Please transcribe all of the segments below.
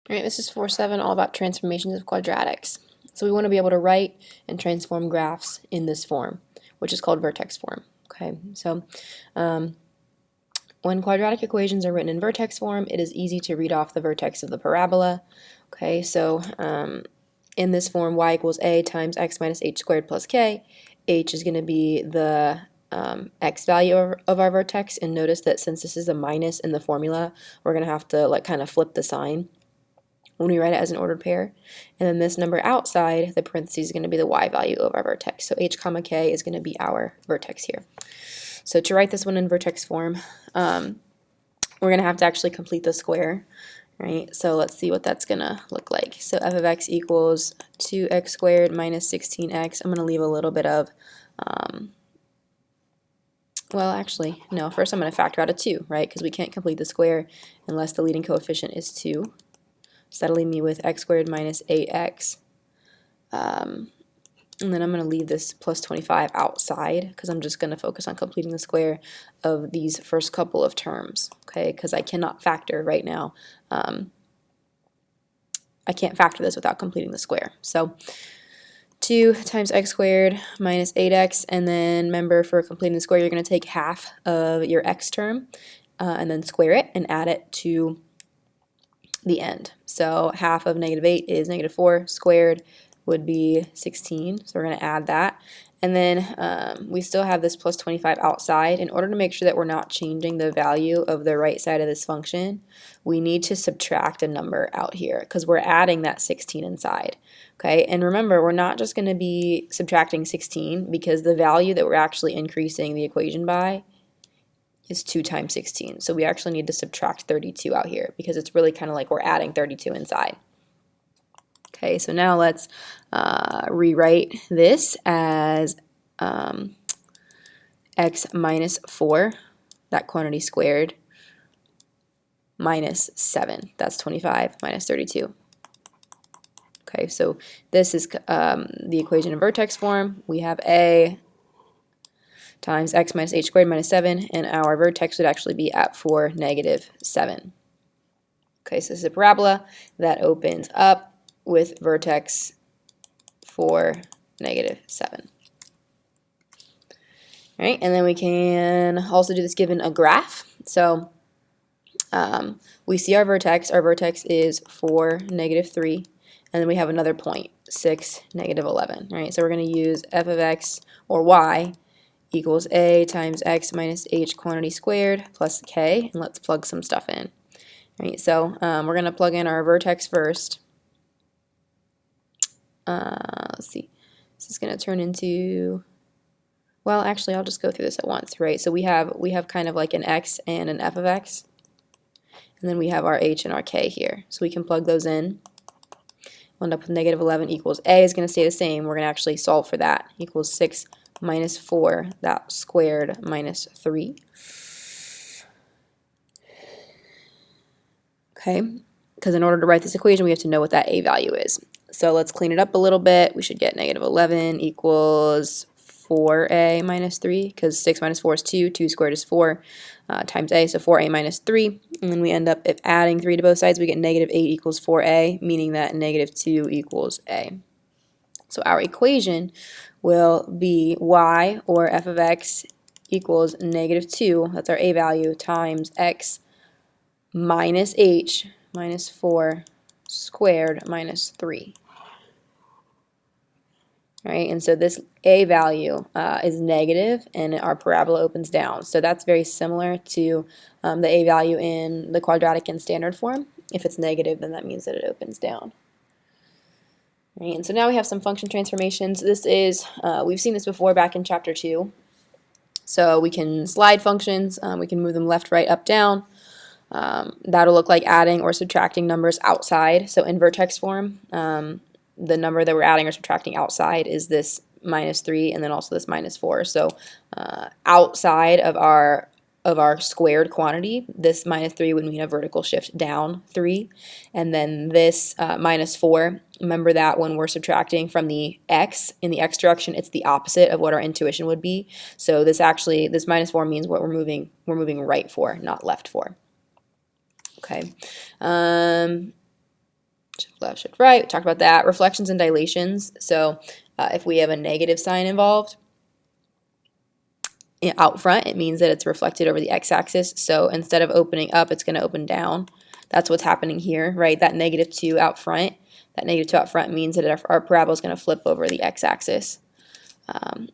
All right, this is 4.7, all about transformations of quadratics. So we want to be able to write and transform graphs in this form, which is called vertex form. Okay, so when quadratic equations are written in vertex form, it is easy to read off the vertex of the parabola. Okay, so in this form, y equals a times x minus h squared plus k. H is going to be the x value of our vertex, and notice that since this is a minus in the formula, we're going to have to kind of flip the sign when we write it as an ordered pair. And then this number outside the parentheses is going to be the y value of our vertex. So h comma k is going to be our vertex here. So to write this one in vertex form, we're going to have to actually complete the square, right? So let's see what that's going to look like. So f of x equals 2x squared minus 16x. I'm going to leave a little bit of, well, actually, no, first I'm going to factor out a 2, right? Because we can't complete the square unless the leading coefficient is 2. So that'll leave me with x squared minus 8x. And then I'm going to leave this plus 25 outside because I'm just going to focus on completing the square of these first couple of terms, okay? Because I cannot factor right now. I can't factor this without completing the square. So 2 times x squared minus 8x, and then remember, for completing the square, you're going to take half of your x term and then square it and add it to the end. So half of negative 8 is negative 4 squared would be 16, so we're going to add that. And then we still have this plus 25 outside. In order to make sure that we're not changing the value of the right side of this function, we need to subtract a number out here because we're adding that 16 inside. Okay, and remember, we're not just going to be subtracting 16 because the value that we're actually increasing the equation by is 2 times 16. So we actually need to subtract 32 out here because it's really kind of like we're adding 32 inside. Okay, so now let's rewrite this as x minus 4, that quantity squared, minus 7. That's 25 minus 32. Okay, so this is the equation in vertex form. We have a times x minus h squared minus 7, and our vertex would actually be at 4, negative 7. Okay, so this is a parabola that opens up with vertex 4, negative 7. All right, and then we can also do this given a graph. So we see our vertex. Our vertex is 4, negative 3, and then we have another point, 6, negative 11. All right, so we're going to use f of x, or y, equals a times x minus h quantity squared plus k, and let's plug some stuff in. All right, so we're going to plug in our vertex first. Let's see, this is going to turn into, well, actually, I'll just go through this at once, right? So we have kind of like an x and an f of x, and then we have our h and our k here. So we can plug those in. We'll end up with negative 11 equals a is going to stay the same. We're going to actually solve for that. Equals 6 minus 4, that squared, minus 3. Okay, because in order to write this equation, we have to know what that a value is. So let's clean it up a little bit. We should get negative 11 equals 4a minus 3, because 6 minus 4 is 2, 2 squared is 4, times a, so 4a minus 3. And then we end up, if adding 3 to both sides, we get negative 8 equals 4a, meaning that negative 2 equals a. So our equation will be y, or f of x, equals negative 2, that's our a value, times x minus h minus 4 squared minus 3. All right, and so this a value is negative, and our parabola opens down. So that's very similar to the a value in the quadratic in standard form. If it's negative, then that means that it opens down. All right, and so now we have some function transformations. This is, we've seen this before back in chapter 2. So we can slide functions, we can move them left, right, up, down. That'll look like adding or subtracting numbers outside. So in vertex form, the number that we're adding or subtracting outside is this minus 3 and then also this minus 4. So outside of our squared quantity, this minus 3 would mean a vertical shift down 3. And then this minus 4, remember that when we're subtracting from the x, in the x direction, it's the opposite of what our intuition would be. So this minus 4 means what we're moving right for, not left for. Okay. shift left, shift right. We talked about that. Reflections and dilations. So if we have a negative sign involved out front, it means that it's reflected over the x-axis. So instead of opening up, it's going to open down. That's what's happening here, right? That -2 out front. That -2 out front means that our parabola is going to flip over the x-axis.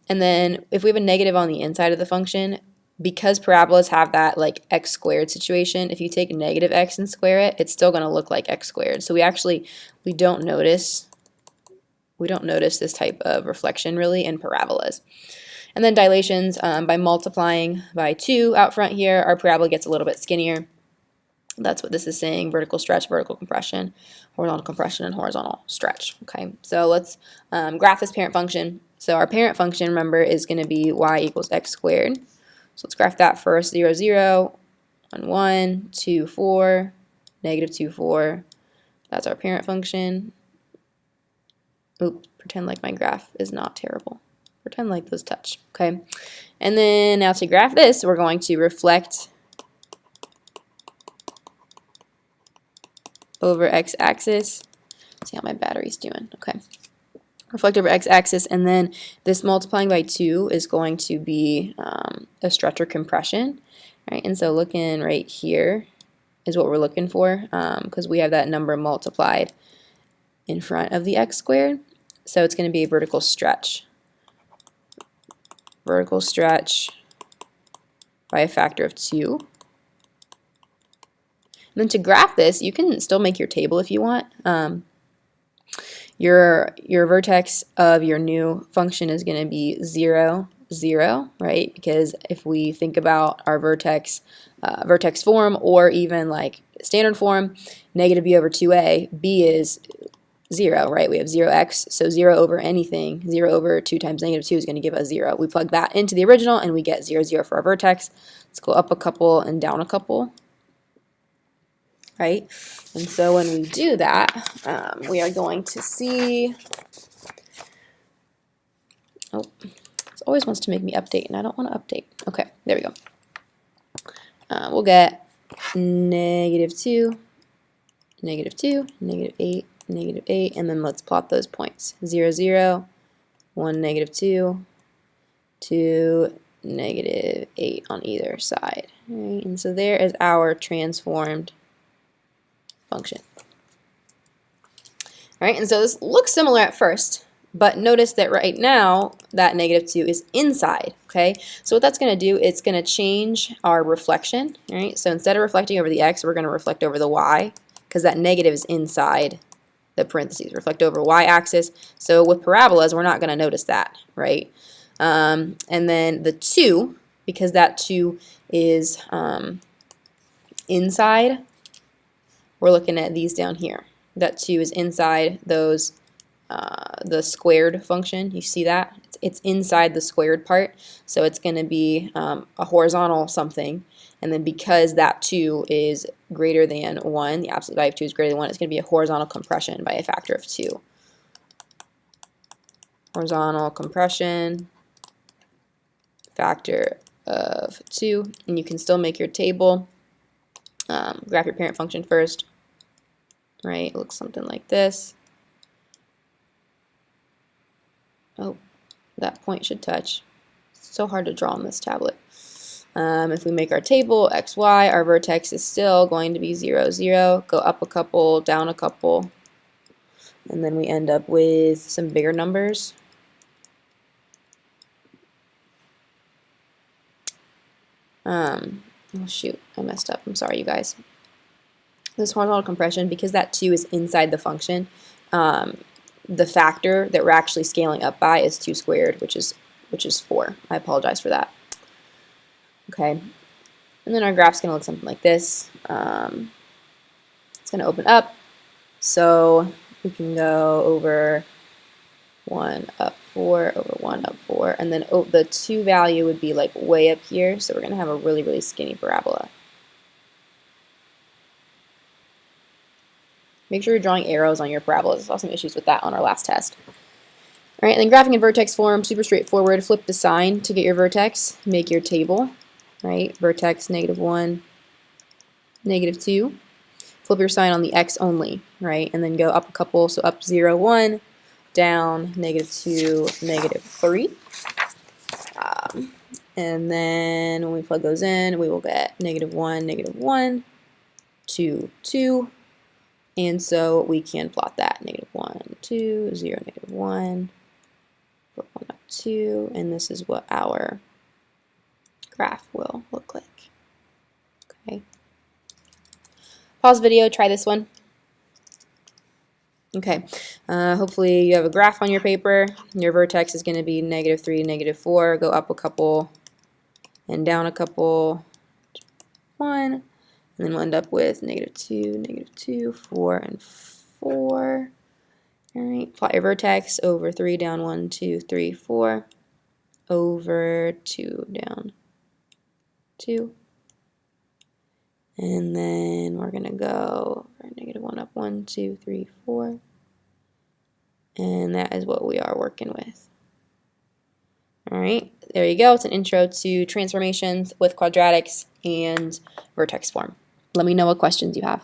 And then if we have a negative on the inside of the function, because parabolas have that like x squared situation, if you take negative x and square it, it's still going to look like x squared. So we don't notice this type of reflection really in parabolas. And then dilations, by multiplying by 2 out front here, our parabola gets a little bit skinnier. That's what this is saying: vertical stretch, vertical compression, horizontal compression, and horizontal stretch. Okay, so let's graph this parent function. So our parent function, remember, is going to be y equals x squared. So let's graph that first: 0, 0, 1, 1, 2, 4, -2, 4. That's our parent function. Oops, pretend like my graph is not terrible. Pretend like those touch, okay? And then now to graph this, we're going to reflect over x-axis. See how my battery's doing, okay. Reflect over x-axis, and then this multiplying by 2 is going to be a stretch or compression, right? And so looking right here is what we're looking for, because we have that number multiplied in front of the x squared. So it's going to be a vertical stretch. Vertical stretch by a factor of 2. And then to graph this, you can still make your table if you want. Your vertex of your new function is going to be 0, 0, right? Because if we think about our vertex form, or even like standard form, negative b over 2a, b is 0, right? We have 0x, so 0 over anything, 0 over 2 times -2 is going to give us 0. We plug that into the original and we get 0, 0 for our vertex. Let's go up a couple and down a couple, right? And so when we do that, we are going to see, oh, it always wants to make me update, and I don't want to update. Okay, there we go. We'll get -2, -2, -8, -8, and then let's plot those points. 0, 0, 1, -2, 2, -8 on either side. Right? And so there is our transformed function. All right, and so this looks similar at first, but notice that right now that -2 is inside. Okay, so what that's going to do, it's going to change our reflection. All right, so instead of reflecting over the x, we're going to reflect over the y, because that negative is inside the parentheses. Reflect over y-axis. So with parabolas, we're not going to notice that, right? And then the 2, because that 2 is inside, we're looking at these down here. That 2 is inside those, the squared function. You see that? It's inside the squared part, so it's going to be a horizontal something. And then because that 2 is greater than 1, the absolute value of 2 is greater than 1, it's going to be a horizontal compression by a factor of 2. Horizontal compression, factor of 2. And you can still make your table. Graph your parent function first. Right, it looks something like this. Oh, that point should touch. It's so hard to draw on this tablet. If we make our table, x, y, our vertex is still going to be 0, 0. Go up a couple, down a couple, and then we end up with some bigger numbers. Oh shoot, I messed up. I'm sorry, you guys. This horizontal compression, because that 2 is inside the function, the factor that we're actually scaling up by is 2 squared, which is 4. I apologize for that. Okay, and then our graph's going to look something like this. It's going to open up, so we can go over 1 up 4, over 1 up 4, and then the 2 value would be like way up here, so we're going to have a really, really skinny parabola. Make sure you're drawing arrows on your parabolas. I saw some issues with that on our last test. All right, and then graphing in vertex form, super straightforward. Flip the sign to get your vertex. Make your table, right? Vertex -1, -2. flip your sign on the x only, right? And then go up a couple, so up 0, 1, down -2, -3. And then when we plug those in, we will get -1, -1, 2, 2. And so we can plot that -1, 2, 0, -1, 1 up 2, and this is what our graph will look like. Okay. Pause video, try this one. Okay, hopefully you have a graph on your paper. Your vertex is going to be -3, -4. Go up a couple and down a couple, 1, and then we'll end up with -2, -2, 4, and 4. All right, plot your vertex over 3, down 1, 2, 3, 4, over 2, down 2. And then we're going to go for -1 up 1, 2, 3, 4. And that is what we are working with. All right, there you go. It's an intro to transformations with quadratics and vertex form. Let me know what questions you have.